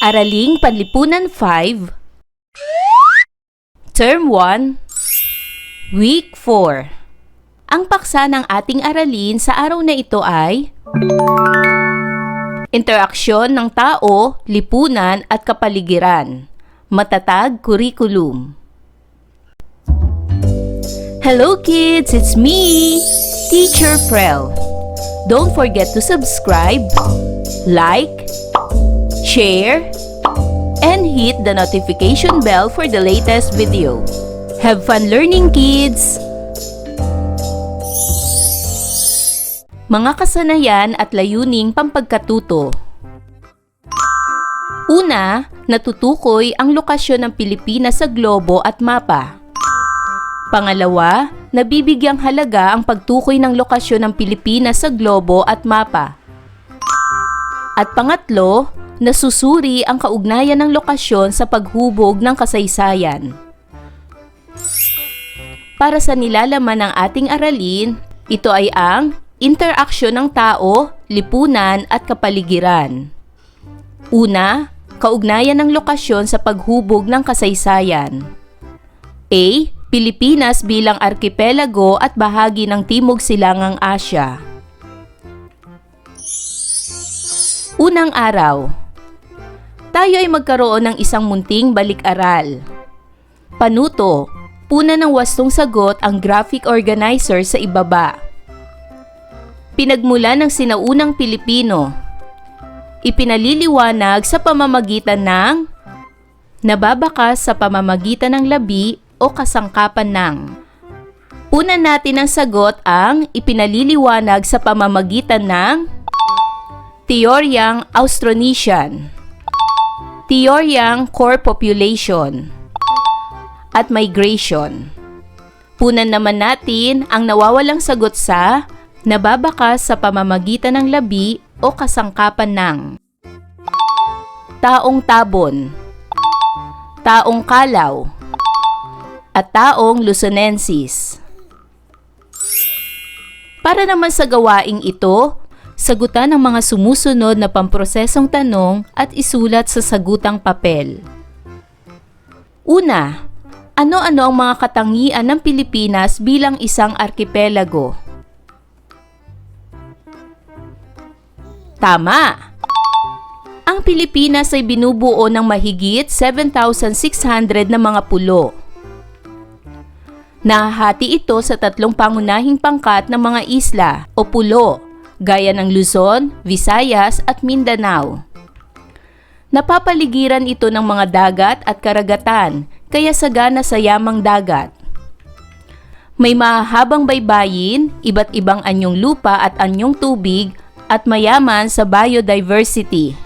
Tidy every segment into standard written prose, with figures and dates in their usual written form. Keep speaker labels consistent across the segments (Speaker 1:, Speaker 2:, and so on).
Speaker 1: Araling Panlipunan 5, Term 1, Week 4. Ang paksa ng ating aralin sa araw na ito ay interaksyon ng tao, lipunan at kapaligiran. Matatag Kurikulum. Hello kids, it's me, Teacher Prel. Don't forget to subscribe, like, share, and hit the notification bell for the latest video. Have fun learning, kids! Mga kasanayan at layuning pampagkatuto. Una, natutukoy ang lokasyon ng Pilipinas sa globo at mapa. Pangalawa, nabibigyang halaga ang pagtukoy ng lokasyon ng Pilipinas sa globo at mapa. At pangatlo, nasusuri ang kaugnayan ng lokasyon sa paghubog ng kasaysayan. Para sa nilalaman ng ating aralin, ito ay ang interaksyon ng tao, lipunan at kapaligiran. Una, kaugnayan ng lokasyon sa paghubog ng kasaysayan. A. Pilipinas bilang arkipelago at bahagi ng Timog Silangang Asya. Unang araw. Tayo ay magkaroon ng isang munting balik-aral. Panuto, puna ng wastong sagot ang graphic organizer sa ibaba. Pinagmula ng sinaunang Pilipino. Ipinaliliwanag sa pamamagitan ng nababakas sa pamamagitan ng labi o kasangkapan ng. Puna natin ang sagot ang ipinaliliwanag sa pamamagitan ng teoryang Austronesian, teoryang core population, at migration. Punan naman natin ang nawawalang sagot sa nababakas sa pamamagitan ng labi o kasangkapan ng. Taong tabon, taong kalaw, at taong Luzonensis. Para naman sa gawaing ito, sagutan ang mga sumusunod na pamprosesong tanong at isulat sa sagutang papel. Una, ano-ano ang mga katangian ng Pilipinas bilang isang arkipelago? Tama! Ang Pilipinas ay binubuo ng mahigit 7,600 na mga pulo. Nahahati ito sa tatlong pangunahing pangkat ng mga isla o pulo, gaya ng Luzon, Visayas at Mindanao. Napapaligiran ito ng mga dagat at karagatan, kaya sagana sa yamang dagat. May mahahabang baybayin, iba't ibang anyong lupa at anyong tubig, at mayaman sa biodiversity.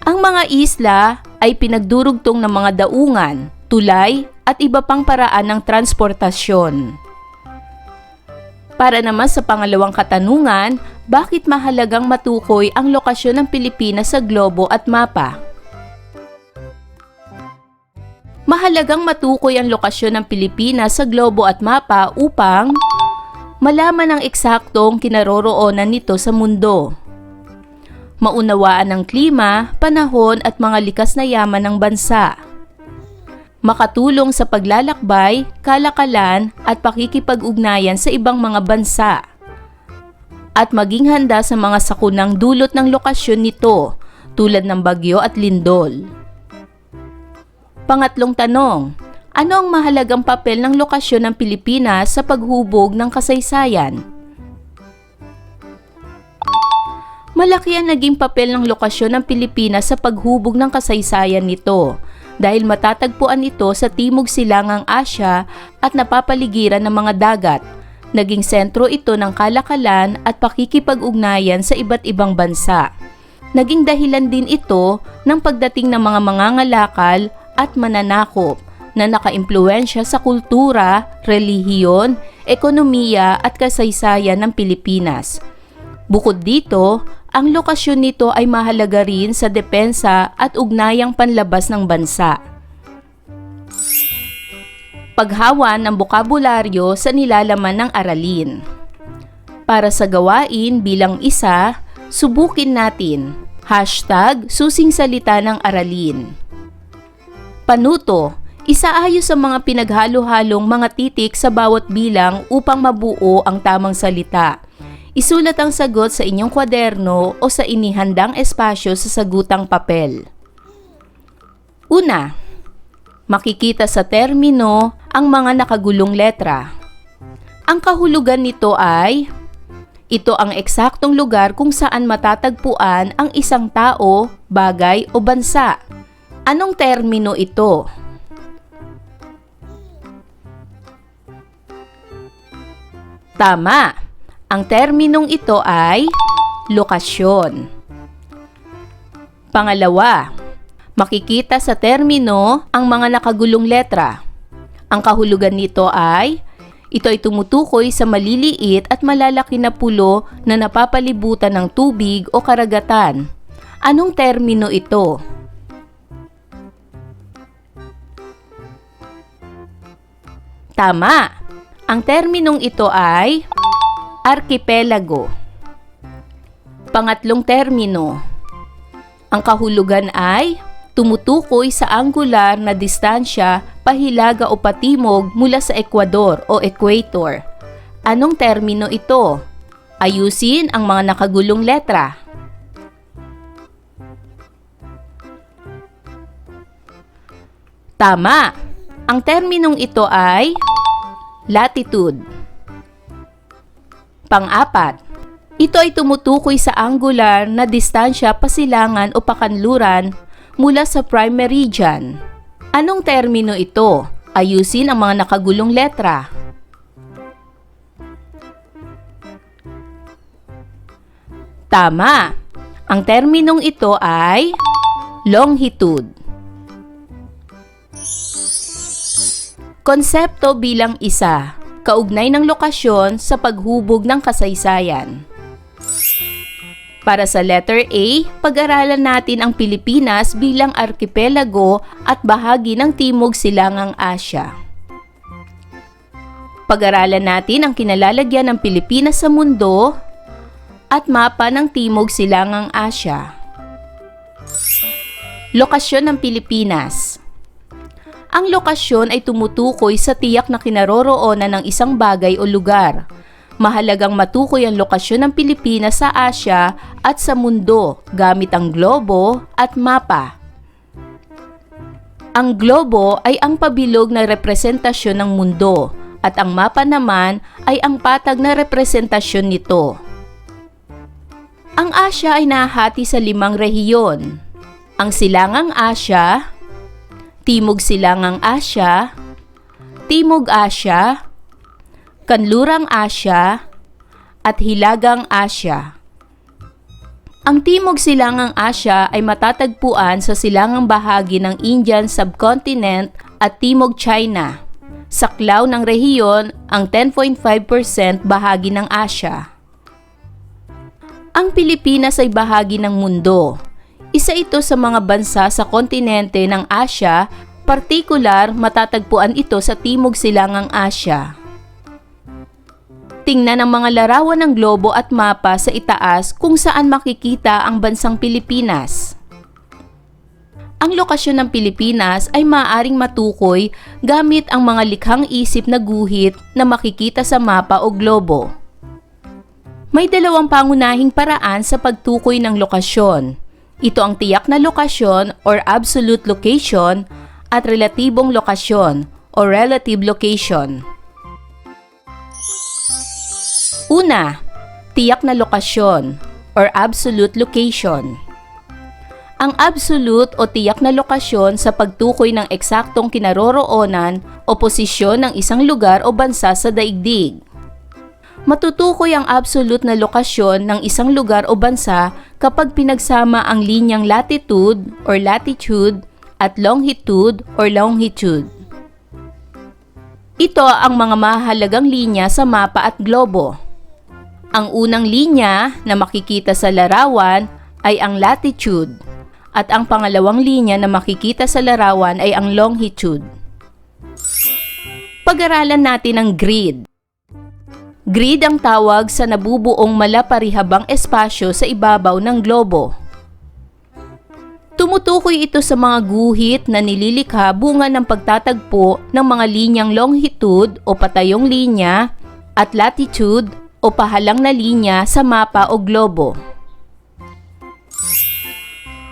Speaker 1: Ang mga isla ay pinagdurugtong ng mga daungan, tulay, at iba pang paraan ng transportasyon. Para naman sa pangalawang katanungan, bakit mahalagang matukoy ang lokasyon ng Pilipinas sa globo at mapa? Mahalagang matukoy ang lokasyon ng Pilipinas sa globo at mapa upang malaman ang eksaktong kinaroroonan nito sa mundo. Maunawaan ang klima, panahon at mga likas na yaman ng bansa. Makatulong sa paglalakbay, kalakalan at pakikipag-ugnayan sa ibang mga bansa. At maging handa sa mga sakunang dulot ng lokasyon nito tulad ng bagyo at lindol. Pangatlong tanong, ano ang mahalagang papel ng lokasyon ng Pilipinas sa paghubog ng kasaysayan? Malaki ang naging papel ng lokasyon ng Pilipinas sa paghubog ng kasaysayan nito dahil matatagpuan ito sa Timog Silangang Asya at napapaligiran ng mga dagat. Naging sentro ito ng kalakalan at pakikipag-ugnayan sa iba't ibang bansa. Naging dahilan din ito ng pagdating ng mga mangangalakal at mananakop na nakaimpluwensya sa kultura, relihiyon, ekonomiya at kasaysayan ng Pilipinas. Bukod dito, ang lokasyon nito ay mahalaga rin sa depensa at ugnayang panlabas ng bansa. Paghawa ng bokabularyo sa nilalaman ng aralin. Para sa gawain bilang isa, subukin natin. Susing salita ng aralin. Panuto, isaayos ang mga pinaghalo-halong mga titik sa bawat bilang upang mabuo ang tamang salita. Isulat ang sagot sa inyong kwaderno o sa inihandang espasyo sa sagutang papel. Una, makikita sa termino ang mga nakagulong letra. Ang kahulugan nito ay, ito ang eksaktong lugar kung saan matatagpuan ang isang tao, bagay o bansa. Anong termino ito? Tama! Ang terminong ito ay lokasyon. Pangalawa, makikita sa termino ang mga nakagulong letra. Ang kahulugan nito ay, ito ay tumutukoy sa maliliit at malalaki na pulo na napapalibutan ng tubig o karagatan. Anong termino ito? Tama! Ang terminong ito ay arkipelago. Pangatlong termino. Ang kahulugan ay tumutukoy sa angular na distansya pahilaga o patimog mula sa Ecuador o equator. Anong termino ito? Ayusin ang mga nakagulong letra. Tama! Ang terminong ito ay latitude. Pang-apat, ito ay tumutukoy sa angular na distansya pasilangan o pakanluran mula sa prime meridian. Anong termino ito? Ayusin ang mga nakagulong letra. Tama! Ang terminong ito ay longitude. Konsepto bilang isa. Kaugnay ng lokasyon sa paghubog ng kasaysayan. Para sa letter A, pag-aralan natin ang Pilipinas bilang arkipelago at bahagi ng Timog Silangang Asya. Pag-aralan natin ang kinalalagyan ng Pilipinas sa mundo at mapa ng Timog Silangang Asya. Lokasyon ng Pilipinas. Ang lokasyon ay tumutukoy sa tiyak na kinaroroonan ng isang bagay o lugar. Mahalagang matukoy ang lokasyon ng Pilipinas sa Asya at sa mundo gamit ang globo at mapa. Ang globo ay ang pabilog na representasyon ng mundo at ang mapa naman ay ang patag na representasyon nito. Ang Asya ay nahati sa 5 rehiyon. Ang Silangang Asya, Timog Silangang Asya, Timog Asya, Kanlurang Asya, at Hilagang Asya. Ang Timog Silangang Asya ay matatagpuan sa silangang bahagi ng Indian subcontinent at Timog China. Saklaw ng rehiyon ang 10.5% bahagi ng Asya. Ang Pilipinas ay bahagi ng mundo. Isa ito sa mga bansa sa kontinente ng Asya, partikular matatagpuan ito sa Timog Silangang Asya. Tingnan ang mga larawan ng globo at mapa sa itaas kung saan makikita ang bansang Pilipinas. Ang lokasyon ng Pilipinas ay maaaring matukoy gamit ang mga likhang isip na guhit na makikita sa mapa o globo. May 2 pangunahing paraan sa pagtukoy ng lokasyon. Ito ang tiyak na lokasyon or absolute location at relatibong lokasyon o relative location. Una, tiyak na lokasyon or absolute location. Ang absolute o tiyak na lokasyon sa pagtukoy ng eksaktong kinaroroonan o posisyon ng isang lugar o bansa sa daigdig. Matutukoy ang absolute na lokasyon ng isang lugar o bansa kapag pinagsama ang linyang latitude or latitude at longitude or longitude. Ito ang mga mahalagang linya sa mapa at globo. Ang unang linya na makikita sa larawan ay ang latitude at ang pangalawang linya na makikita sa larawan ay ang longitude. Pag-aralan natin ang grid. Grid ang tawag sa nabubuong malaparihabang espasyo sa ibabaw ng globo. Tumutukoy ito sa mga guhit na nililikha bunga ng pagtatagpo ng mga linyang longitude o patayong linya at latitude o pahalang na linya sa mapa o globo.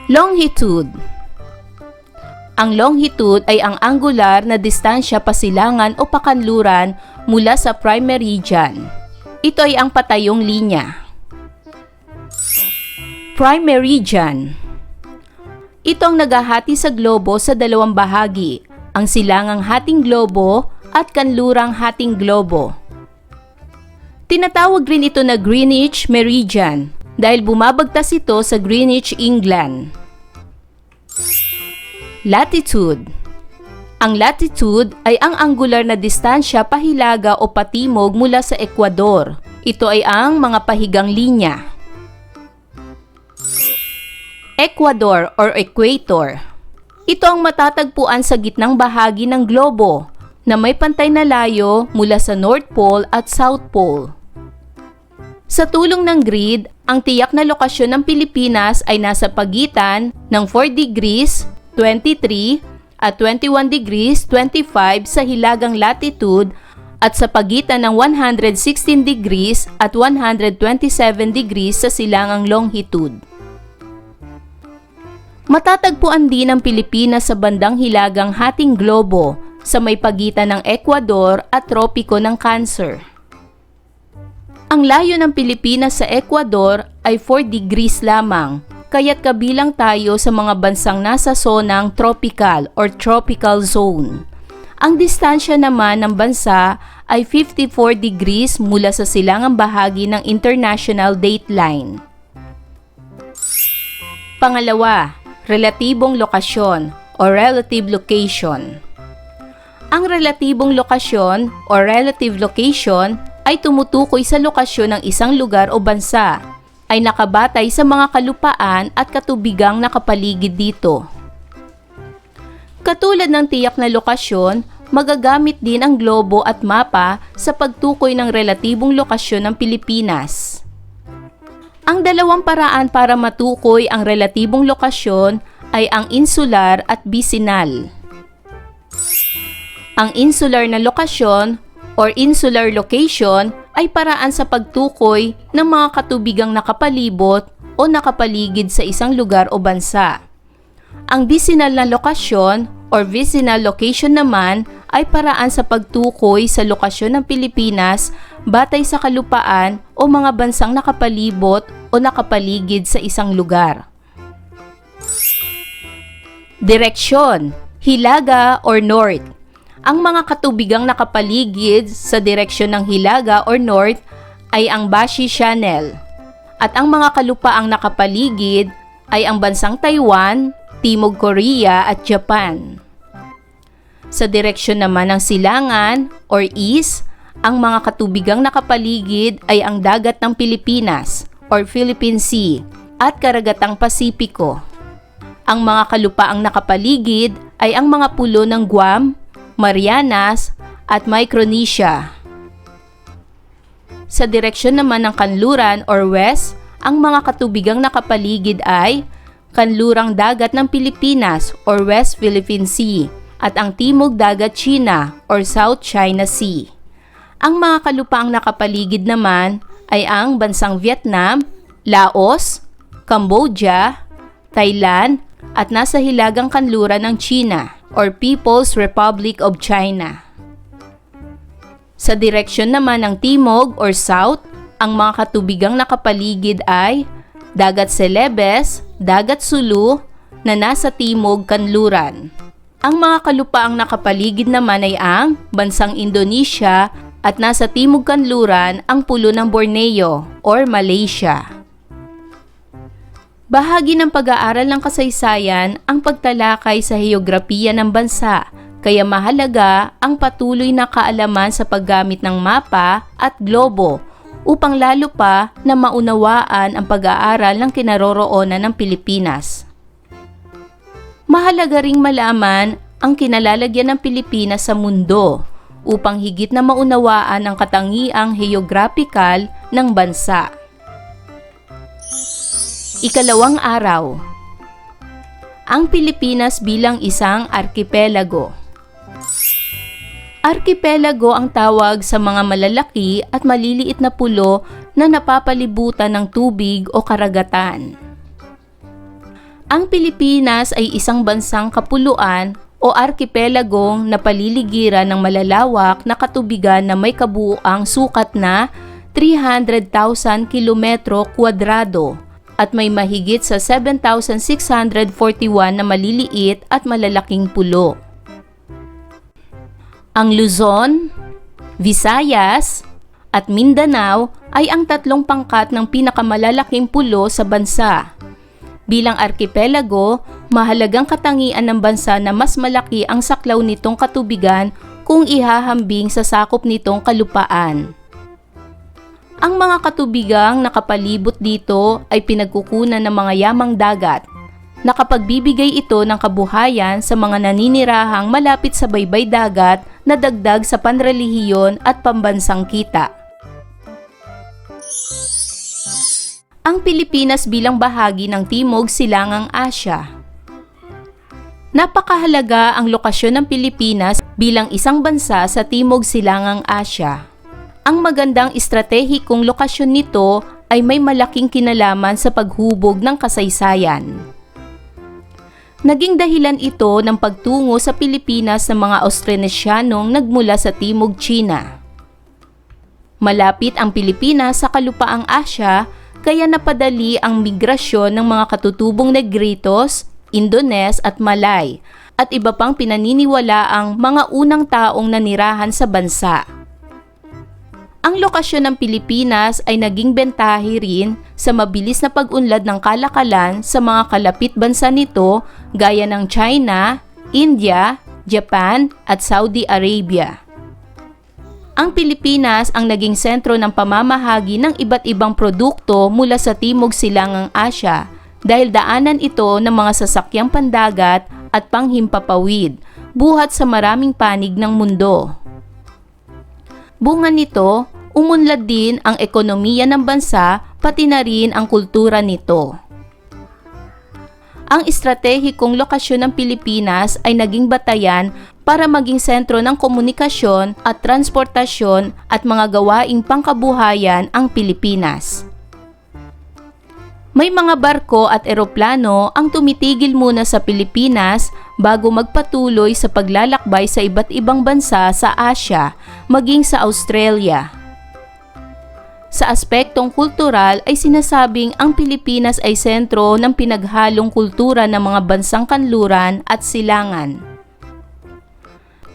Speaker 1: Longitude. Ang longitude ay ang angular na distansya pasilangan o pakanluran mula sa prime meridian. Ito ay ang patayong linya. Prime meridian. Ito ang naghahati sa globo sa dalawang bahagi, ang silangang hating globo at kanlurang hating globo. Tinatawag rin ito na Greenwich Meridian dahil bumabagtas ito sa Greenwich, England. Latitude. Ang latitude ay ang angular na distansya pahilaga o patimog mula sa Ecuador. Ito ay ang mga pahigang linya. Ecuador or equator. Ito ang matatagpuan sa gitnang bahagi ng globo na may pantay na layo mula sa North Pole at South Pole. Sa tulong ng grid, ang tiyak na lokasyon ng Pilipinas ay nasa pagitan ng 4 degrees, 23 at 21 degrees, 25 sa hilagang latitude at sa pagitan ng 116 degrees at 127 degrees sa silangang longitude. Matatagpuan din ang Pilipinas sa bandang hilagang hating globo sa may pagitan ng Ecuador at tropiko ng Cancer. Ang layo ng Pilipinas sa Ecuador ay 4 degrees lamang, kaya't kabilang tayo sa mga bansang nasa zonang tropical or tropical zone. Ang distansya naman ng bansa ay 54 degrees mula sa silangang bahagi ng international dateline. Pangalawa, relatibong lokasyon o relative location. Ang relatibong lokasyon o relative location ay tumutukoy sa lokasyon ng isang lugar o bansa, ay nakabatay sa mga kalupaan at katubigang nakapaligid dito. Katulad ng tiyak na lokasyon, magagamit din ang globo at mapa sa pagtukoy ng relatibong lokasyon ng Pilipinas. Ang dalawang paraan para matukoy ang relatibong lokasyon ay ang insular at vicinal. Ang insular na lokasyon or insular location ay paraan sa pagtukoy ng mga katubigang nakapalibot o nakapaligid sa isang lugar o bansa. Ang vicinal na lokasyon or vicinal location naman ay paraan sa pagtukoy sa lokasyon ng Pilipinas batay sa kalupaan o mga bansang nakapalibot o nakapaligid sa isang lugar. Direksyon, hilaga or north. Ang mga katubigang nakapaligid sa direksyon ng hilaga or north ay ang Bashi Channel. At ang mga kalupaang nakapaligid ay ang bansang Taiwan, Timog Korea at Japan. Sa direksyon naman ng silangan or east, ang mga katubigang nakapaligid ay ang dagat ng Pilipinas or Philippine Sea at karagatang Pasipiko. Ang mga kalupaang nakapaligid ay ang mga pulo ng Guam, Marianas at Micronesia. Sa direksyon naman ng kanluran or west, ang mga katubigang nakapaligid ay kanlurang dagat ng Pilipinas or West Philippine Sea at ang timog dagat China or South China Sea. Ang mga kalupaang nakapaligid naman ay ang bansang Vietnam, Laos, Cambodia, Thailand at nasa hilagang kanluran ng China or People's Republic of China. Sa direksyon naman ng timog or south, ang mga katubigang nakapaligid ay dagat Celebes, dagat Sulu na nasa timog kanluran. Ang mga kalupaang nakapaligid naman ay ang bansang Indonesia at nasa timog kanluran ang pulo ng Borneo or Malaysia. Bahagi ng pag-aaral ng kasaysayan ang pagtalakay sa heograpiya ng bansa, kaya mahalaga ang patuloy na kaalaman sa paggamit ng mapa at globo upang lalo pa na maunawaan ang pag-aaral ng kinaroroonan ng Pilipinas. Mahalaga ring malaman ang kinalalagyan ng Pilipinas sa mundo upang higit na maunawaan ang katangiang heograpikal ng bansa. Ikalawang araw. Ang Pilipinas bilang isang arkipelago. Arkipelago ang tawag sa mga malalaki at maliliit na pulo na napapalibutan ng tubig o karagatan. Ang Pilipinas ay isang bansang kapuluan o arkipelagong napaliligiran ng malalawak na katubigan na may kabuuang sukat na 300,000 kilometro kwadrado at may mahigit sa 7,641 na maliliit at malalaking pulo. Ang Luzon, Visayas, at Mindanao ay ang tatlong pangkat ng pinakamalalaking pulo sa bansa. Bilang arkipelago, mahalagang katangian ng bansa na mas malaki ang saklaw nitong katubigan kung ihahambing sa sakop nitong kalupaan. Ang mga katubigang nakapalibot dito ay pinagkukunan ng mga yamang dagat. Nakapagbibigay ito ng kabuhayan sa mga naninirahang malapit sa baybay dagat na dagdag sa panrelihiyon at pambansang kita. Ang Pilipinas bilang bahagi ng Timog Silangang Asya. Napakahalaga ang lokasyon ng Pilipinas bilang isang bansa sa Timog Silangang Asya. Ang magandang estratehikong lokasyon nito ay may malaking kinalaman sa paghubog ng kasaysayan. Naging dahilan ito ng pagtungo sa Pilipinas ng mga Austronesianong nagmula sa Timog China. Malapit ang Pilipinas sa kalupaang Asya, kaya napadali ang migrasyon ng mga katutubong Negritos, Indones at Malay at iba pang pinaniniwalaang mga unang taong nanirahan sa bansa. Ang lokasyon ng Pilipinas ay naging bentahe rin sa mabilis na pag-unlad ng kalakalan sa mga kalapit bansa nito gaya ng China, India, Japan at Saudi Arabia. Ang Pilipinas ang naging sentro ng pamamahagi ng iba't ibang produkto mula sa Timog Silangang Asya dahil daanan ito ng mga sasakyang pandagat at panghimpapawid, buhat sa maraming panig ng mundo. Bunga nito, umunlad din ang ekonomiya ng bansa pati na rin ang kultura nito. Ang estratehikong lokasyon ng Pilipinas ay naging batayan para maging sentro ng komunikasyon at transportasyon at mga gawaing pangkabuhayan ang Pilipinas. May mga barko at eroplano ang tumitigil muna sa Pilipinas bago magpatuloy sa paglalakbay sa iba't ibang bansa sa Asya, maging sa Australia. Sa aspektong kultural ay sinasabing ang Pilipinas ay sentro ng pinaghalong kultura ng mga bansang kanluran at silangan.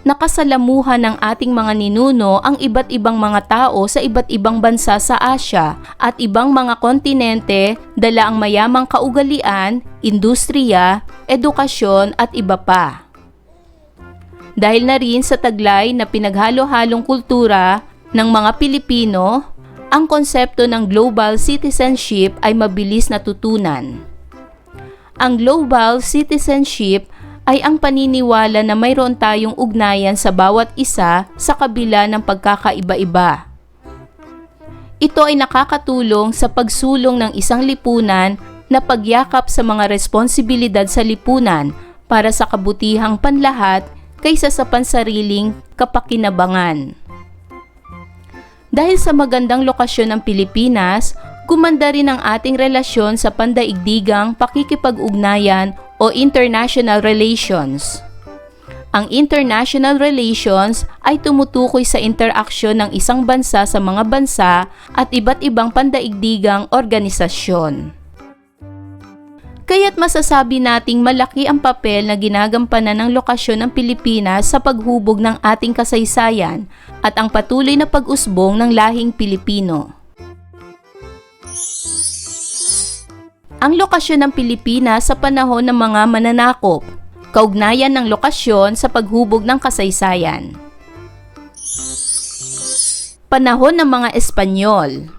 Speaker 1: Nakasalamuhan ng ating mga ninuno ang iba't ibang mga tao sa iba't ibang bansa sa Asya at ibang mga kontinente, dala ang mayamang kaugalian, industriya, edukasyon at iba pa. Dahil na rin sa taglay na pinaghalo-halong kultura ng mga Pilipino, ang konsepto ng global citizenship ay mabilis natutunan. Ang global citizenship ay ang paniniwala na mayroon tayong ugnayan sa bawat isa sa kabila ng pagkakaiba-iba. Ito ay nakakatulong sa pagsulong ng isang lipunan na pagyakap sa mga responsibilidad sa lipunan para sa kabutihang panlahat kaysa sa pansariling kapakinabangan. Dahil sa magandang lokasyon ng Pilipinas, gumanda rin ang ating relasyon sa pandaigdigang pakikipag-ugnayan o international relations. Ang international relations ay tumutukoy sa interaksyon ng isang bansa sa mga bansa at iba't ibang pandaigdigang organisasyon. Kaya't masasabi nating malaki ang papel na ginagampanan ng lokasyon ng Pilipinas sa paghubog ng ating kasaysayan at ang patuloy na pag-usbong ng lahing Pilipino. Ang lokasyon ng Pilipinas sa panahon ng mga mananakop, kaugnayan ng lokasyon sa paghubog ng kasaysayan. Panahon ng mga Espanyol.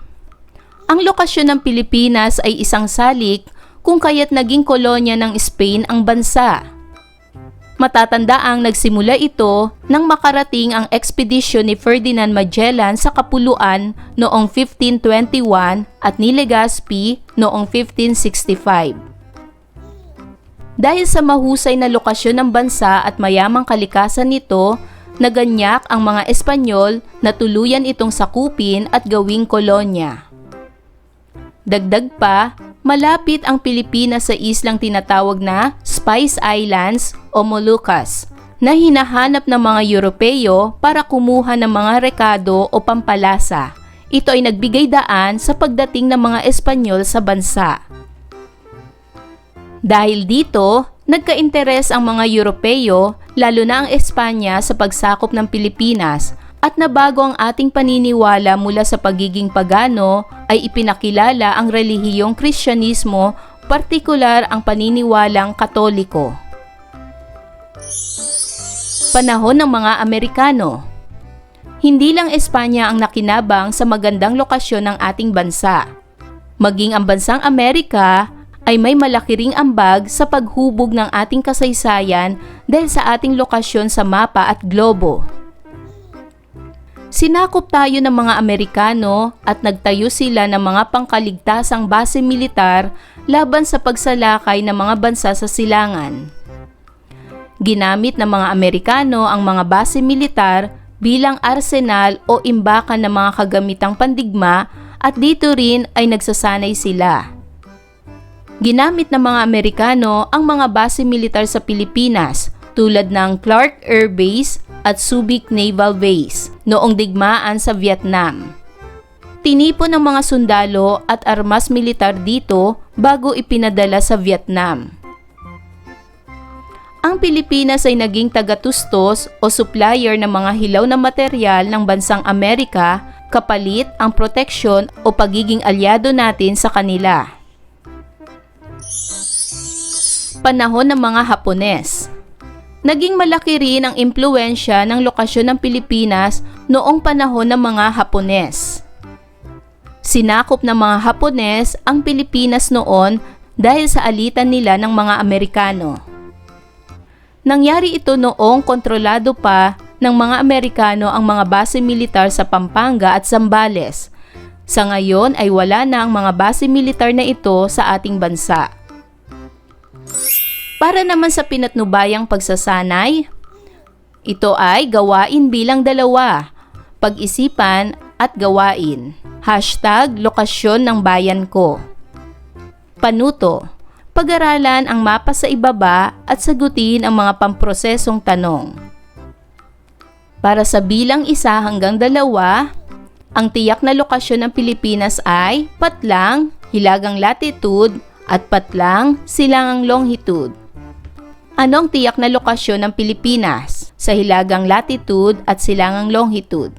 Speaker 1: Ang lokasyon ng Pilipinas ay isang salik kung kaya't naging kolonya ng Spain ang bansa. Matatandaang nagsimula ito nang makarating ang ekspedisyon ni Ferdinand Magellan sa Kapuluan noong 1521 at ni Legazpi noong 1565. Dahil sa mahusay na lokasyon ng bansa at mayamang kalikasan nito, naganyak ang mga Espanyol na tuluyan itong sakupin at gawing kolonya. Dagdag pa, malapit ang Pilipinas sa islang tinatawag na Spice Islands o Moluccas, na hinahanap ng mga Europeo para kumuha ng mga rekado o pampalasa. Ito ay nagbigay daan sa pagdating ng mga Espanyol sa bansa. Dahil dito, nagka-interes ang mga Europeo, lalo na ang Espanya sa pagsakop ng Pilipinas, at nabago ang ating paniniwala mula sa pagiging pagano ay ipinakilala ang relihiyong Kristyanismo, partikular ang paniniwalang Katoliko. Panahon ng mga Amerikano. Hindi lang Espanya ang nakinabang sa magandang lokasyon ng ating bansa. Maging ang bansang Amerika ay may malaki ring ambag sa paghubog ng ating kasaysayan dahil sa ating lokasyon sa mapa at globo. Sinakop tayo ng mga Amerikano at nagtayo sila ng mga pangkaligtasang base militar laban sa pagsalakay ng mga bansa sa silangan. Ginamit ng mga Amerikano ang mga base militar bilang arsenal o imbakan ng mga kagamitang pandigma at dito rin ay nagsasanay sila. Ginamit ng mga Amerikano ang mga base militar sa Pilipinas tulad ng Clark Air Base at Subic Naval Base noong digmaan sa Vietnam. Tinipon ng mga sundalo at armas militar dito bago ipinadala sa Vietnam. Ang Pilipinas ay naging tagatustos o supplier ng mga hilaw na materyal ng bansang Amerika kapalit ang proteksyon o pagiging alyado natin sa kanila. Panahon ng mga Hapones. Naging malaki rin ang impluwensya ng lokasyon ng Pilipinas noong panahon ng mga Hapones. Sinakop ng mga Hapones ang Pilipinas noon dahil sa alitan nila ng mga Amerikano. Nangyari ito noong kontrolado pa ng mga Amerikano ang mga base militar sa Pampanga at Zambales. Sa ngayon ay wala na ang mga base militar na ito sa ating bansa. Para naman sa pinatnubayang pagsasanay, ito ay gawain bilang dalawa, pag-isipan at gawain. #lokasyon ng bayan ko. Panuto, pag-aralan ang mapa sa ibaba at sagutin ang mga pamprosesong tanong. Para sa bilang 1 hanggang 2, ang tiyak na lokasyon ng Pilipinas ay patlang, hilagang latitude, at patlang, silangang longitude. Ano ang tiyak na lokasyon ng Pilipinas sa hilagang latitude at silangang longitude?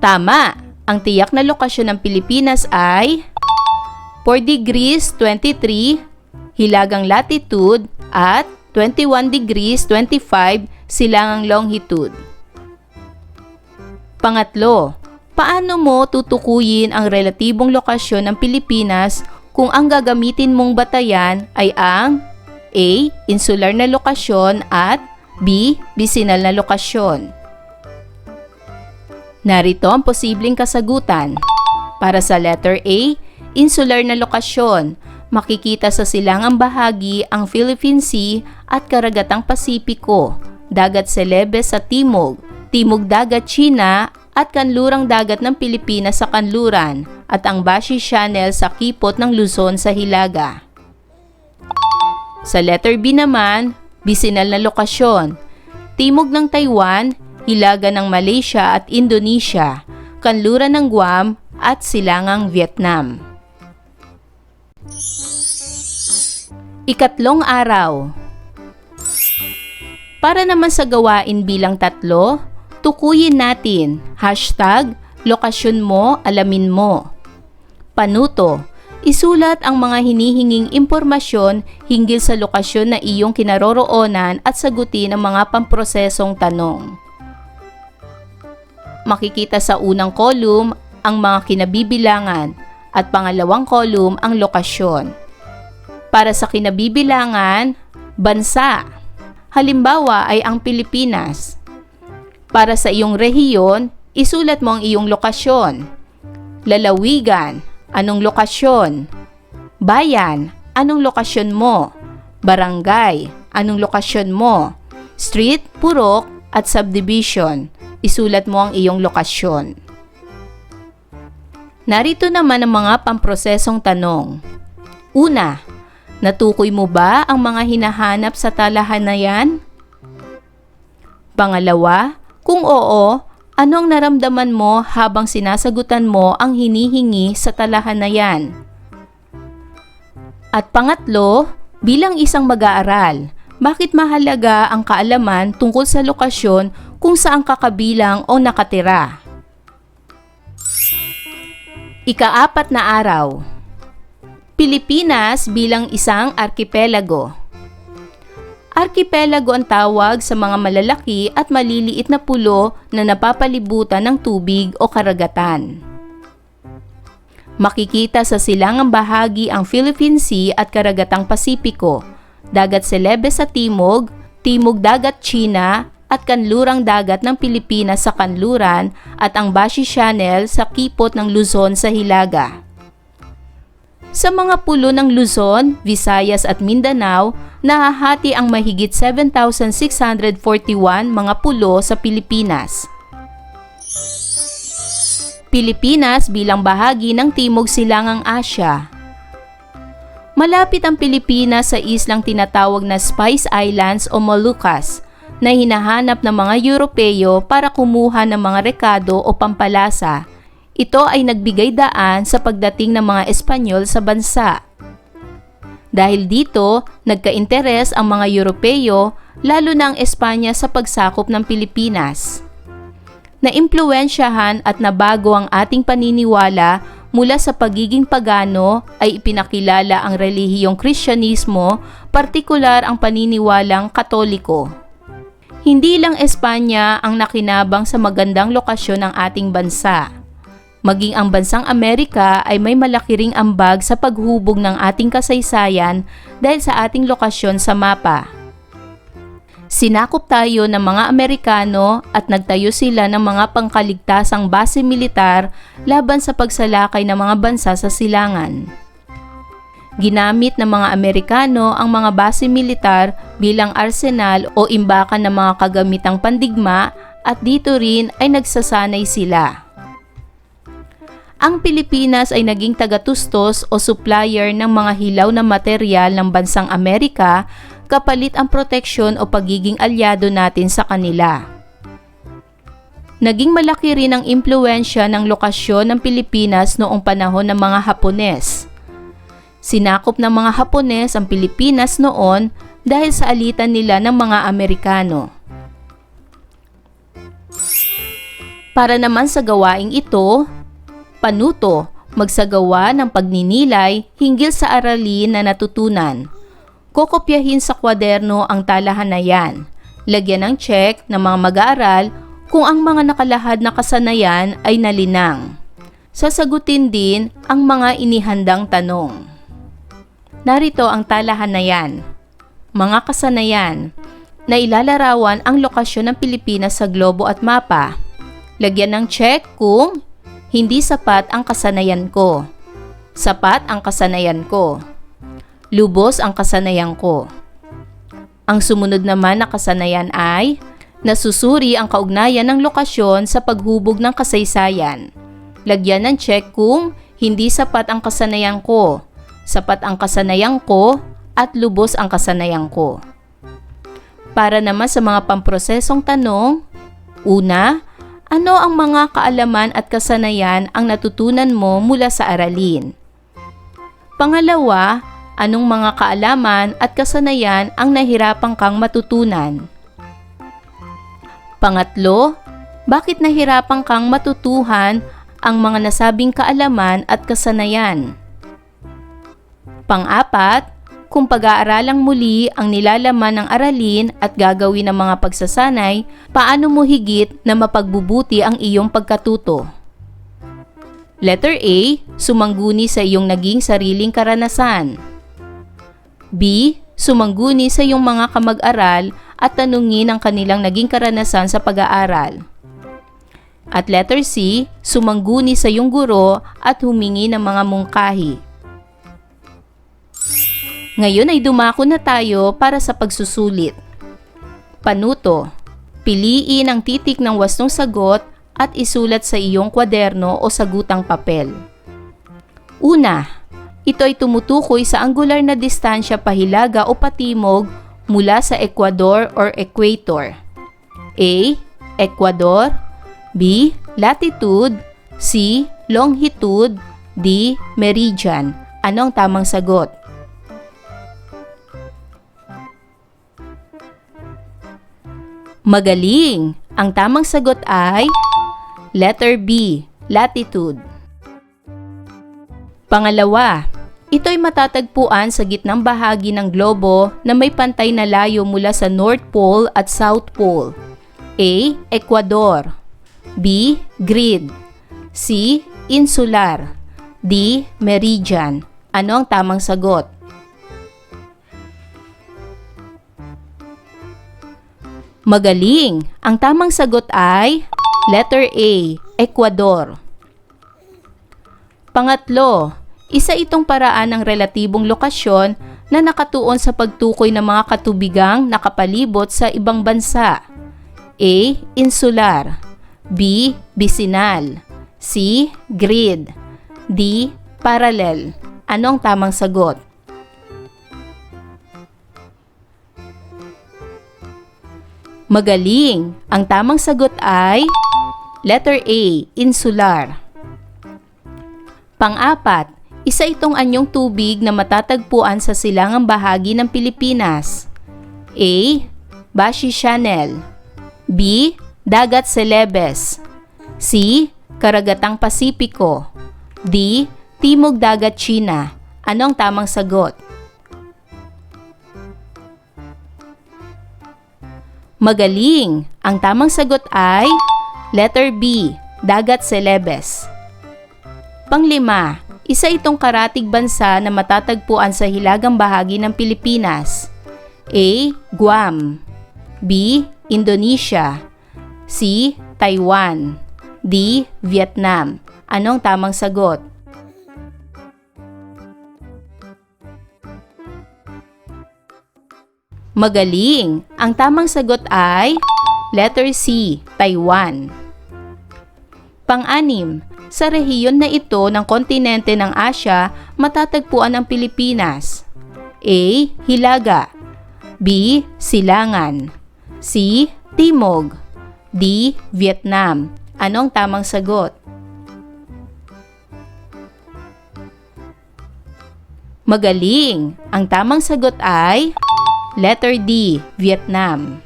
Speaker 1: Tama! Ang tiyak na lokasyon ng Pilipinas ay 4 degrees 23 hilagang latitude at 21 degrees 25 silangang longitude. Pangatlo, paano mo tutukuyin ang relatibong lokasyon ng Pilipinas kung ang gagamitin mong batayan ay ang A. Insular na lokasyon at B. Bisinal na lokasyon? Narito ang posibleng kasagutan. Para sa letter A, insular na lokasyon, makikita sa silangang bahagi ang Philippine Sea at karagatang Pasipiko, dagat Celebes sa timog, timog dagat China at kanlurang dagat ng Pilipinas sa kanluran at ang Bashi Channel sa kipot ng Luzon sa hilaga. Sa letter B naman, bisinal na lokasyon, timog ng Taiwan, hilaga ng Malaysia at Indonesia, kanluran ng Guam at silangang Vietnam. Ikatlong araw. Para naman sa gawain bilang 3, tukuyin natin #lokasyon mo, alamin mo. Panuto, isulat ang mga hinihinging impormasyon hinggil sa lokasyon na iyong kinaroroonan at sagutin ang mga pamprosesong tanong. Makikita sa unang kolum ang mga kinabibilangan at pangalawang kolum ang lokasyon. Para sa kinabibilangan, bansa. Halimbawa ay ang Pilipinas. Para sa iyong rehiyon, isulat mo ang iyong lokasyon. Lalawigan Anong lokasyon? Bayan, anong lokasyon mo? Barangay, anong lokasyon mo? Street, purok, at subdivision. Isulat mo ang iyong lokasyon. Narito naman ang mga pamprosesong tanong. Una, natukoy mo ba ang mga hinahanap sa talahanayan? Pangalawa, kung oo, ano ang naramdaman mo habang sinasagutan mo ang hinihingi sa talahanayan? At pangatlo, bilang isang mag-aaral, bakit mahalaga ang kaalaman tungkol sa lokasyon kung saan ka kabilang o nakatira? Ika-4 na araw. Pilipinas bilang isang arkipelago. Arkipelago ang tawag sa mga malalaki at maliliit na pulo na napapalibutan ng tubig o karagatan. Makikita sa silangang bahagi ang Philippine Sea at karagatang Pasipiko, dagat Celebes sa timog, timog dagat China at kanlurang dagat ng Pilipinas sa kanluran at ang Bashi Channel sa kipot ng Luzon sa hilaga. Sa mga pulo ng Luzon, Visayas at Mindanao, nahahati ang mahigit 7,641 mga pulo sa Pilipinas. Pilipinas bilang bahagi ng Timog Silangang Asya. Malapit ang Pilipinas sa islang tinatawag na Spice Islands o Moluccas na hinahanap ng mga Europeo para kumuha ng mga rekado o pampalasa. Ito ay nagbigay daan sa pagdating ng mga Espanyol sa bansa. Dahil dito, nagka-interes ang mga Europeo, lalo na ang Espanya sa pagsakop ng Pilipinas. Naimpluwensyahan at nabago ang ating paniniwala mula sa pagiging pagano ay ipinakilala ang relihiyong Kristyanismo, partikular ang paniniwalang Katoliko. Hindi lang Espanya ang nakinabang sa magandang lokasyon ng ating bansa. Maging ang bansang Amerika ay may malaki ring ambag sa paghubog ng ating kasaysayan dahil sa ating lokasyon sa mapa. Sinakop tayo ng mga Amerikano at nagtayo sila ng mga pangkaligtasang base militar laban sa pagsalakay ng mga bansa sa silangan. Ginamit ng mga Amerikano ang mga base militar bilang arsenal o imbakan ng mga kagamitang pandigma at dito rin ay nagsasanay sila. Ang Pilipinas ay naging tagatustos o supplier ng mga hilaw na materyal ng bansang Amerika kapalit ang proteksyon o pagiging alyado natin sa kanila. Naging malaki rin ang impluwensya ng lokasyon ng Pilipinas noong panahon ng mga Hapones. Sinakop ng mga Hapones ang Pilipinas noon dahil sa alitan nila ng mga Amerikano. Para naman sa gawaing ito, panuto, magsagawa ng pagninilay hinggil sa aralin na natutunan. Kokopyahin sa kwaderno ang talahanayan. Lagyan ng check ng mga mag-aaral kung ang mga nakalahad na kasanayan ay nalinang. Sasagutin din ang mga inihandang tanong. Narito ang talahanayan. Mga kasanayan. Nailalarawan ang lokasyon ng Pilipinas sa globo at mapa. Lagyan ng check kung hindi sapat ang kasanayan ko. Sapat ang kasanayan ko. Lubos ang kasanayan ko. Ang sumunod naman na kasanayan ay nasusuri ang kaugnayan ng lokasyon sa paghubog ng kasaysayan. Lagyan ng check kung hindi sapat ang kasanayan ko. Sapat ang kasanayan ko at lubos ang kasanayan ko. Para naman sa mga pamprosesong tanong, una, ano ang mga kaalaman at kasanayan ang natutunan mo mula sa aralin? Pangalawa, anong mga kaalaman at kasanayan ang nahirapan kang matutunan? Pangatlo, bakit nahirapan kang matutuhan ang mga nasabing kaalaman at kasanayan? Pang-apat, kung pag-aaralang muli ang nilalaman ng aralin at gagawin ng mga pagsasanay, paano mo higit na mapagbubuti ang iyong pagkatuto? Letter A, sumangguni sa iyong naging sariling karanasan. B, sumangguni sa iyong mga kamag-aral at tanungin ang kanilang naging karanasan sa pag-aaral. At letter C, sumangguni sa iyong guro at humingi ng mga mungkahi. Ngayon ay dumako na tayo para sa pagsusulit. Panuto. Piliin ang titik ng wastong sagot at isulat sa iyong kwaderno o sagutang papel. Una, ito ay tumutukoy sa angular na distansya pahilaga o patimog mula sa Ecuador or equator. A. Ecuador. B. Latitude. C. Longitude. D. Meridian. Ano ang tamang sagot? Magaling! Ang tamang sagot ay letter B. Latitude. Pangalawa, ito ay matatagpuan sa gitnang bahagi ng globo na may pantay na layo mula sa North Pole at South Pole. A. Ecuador. B. Grid. C. Insular. D. Meridian. Ano ang tamang sagot? Magaling! Ang tamang sagot ay letter A. Ecuador. Pangatlo, isa itong paraan ng relatibong lokasyon na nakatuon sa pagtukoy ng mga katubigang nakapalibot sa ibang bansa. A. Insular. B. Bisinal. C. Grid. D. Parallel. Ano ang tamang sagot? Magaling! Ang tamang sagot ay letter A. Insular. Pang-apat, isa itong anyong tubig na matatagpuan sa silangang bahagi ng Pilipinas. A. Bashi Channel. B. Dagat Celebes. C. Karagatang Pasipiko. D. Timog Dagat China. Ano ang tamang sagot? Magaling! Ang tamang sagot ay letter B. Dagat Celebes. Panglima, isa itong karatig bansa na matatagpuan sa hilagang bahagi ng Pilipinas. A. Guam. B. Indonesia. C. Taiwan. D. Vietnam. Anong tamang sagot? Magaling! Ang tamang sagot ay letter C. Taiwan. Pang-anim, sa rehiyon na ito ng kontinente ng Asya matatagpuan ang Pilipinas. A. Hilaga. B. Silangan. C. Timog. D. Vietnam. Anong tamang sagot? Magaling! Ang tamang sagot ay letter D. Vietnam.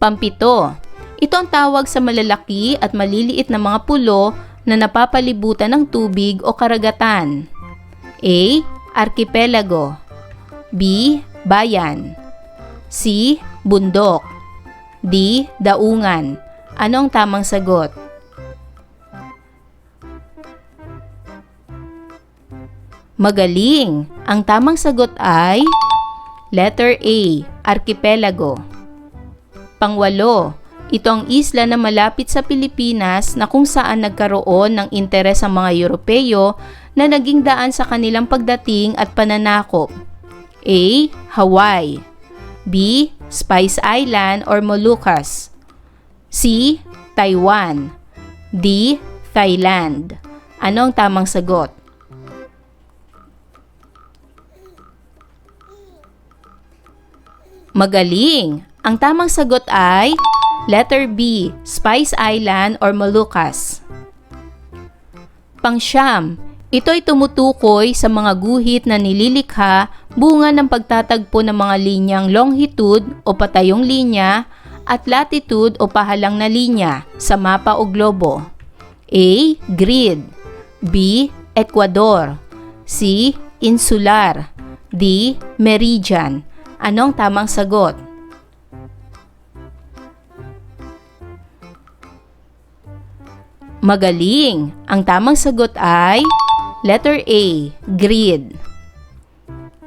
Speaker 1: Pampito, ito ang tawag sa malalaki at maliliit na mga pulo na napapalibutan ng tubig o karagatan. A. Archipelago. B. Bayan. C. Bundok. D. Daungan. Ano ang tamang sagot? Magaling! Ang tamang sagot ay letter A. Archipelago. Pangwalo, ito ang isla na malapit sa Pilipinas na kung saan nagkaroon ng interes ang mga Europeo na naging daan sa kanilang pagdating at pananakop. A. Hawaii. B. Spice Island or Moluccas. C. Taiwan. D. Thailand. Ano ang tamang sagot? Magaling! Ang tamang sagot ay letter B. Spice Island or Moluccas. Pangsyam, ito ay tumutukoy sa mga guhit na nililikha bunga ng pagtatagpo ng mga linyang longitude o patayong linya at latitude o pahalang na linya sa mapa o globo. A. Grid. B. Ecuador. C. Insular. D. Meridian. Anong tamang sagot? Magaling! Ang tamang sagot ay letter A. Grid.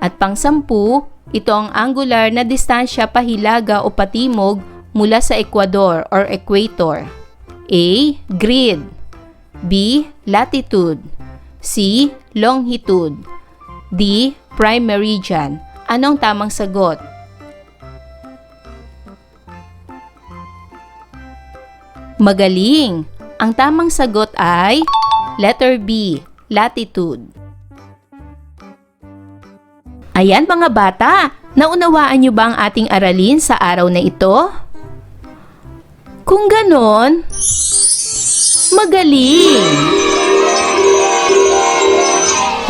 Speaker 1: At pang-sampu, ito ang angular na distansya pahilaga o patimog mula sa Ecuador or equator. A. Grid, B. Latitude, C. Longitude, D. Prime meridian. Anong tamang sagot? Magaling! Ang tamang sagot ay letter B, latitude. Ayan mga bata, naunawaan niyo ba ang ating aralin sa araw na ito? Kung ganon, magaling!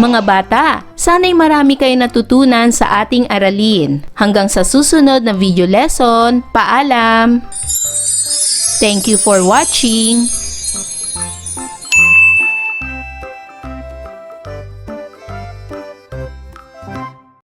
Speaker 1: Mga bata, sana'y marami kayo natutunan sa ating aralin. Hanggang sa susunod na video lesson, paalam! Thank you for watching!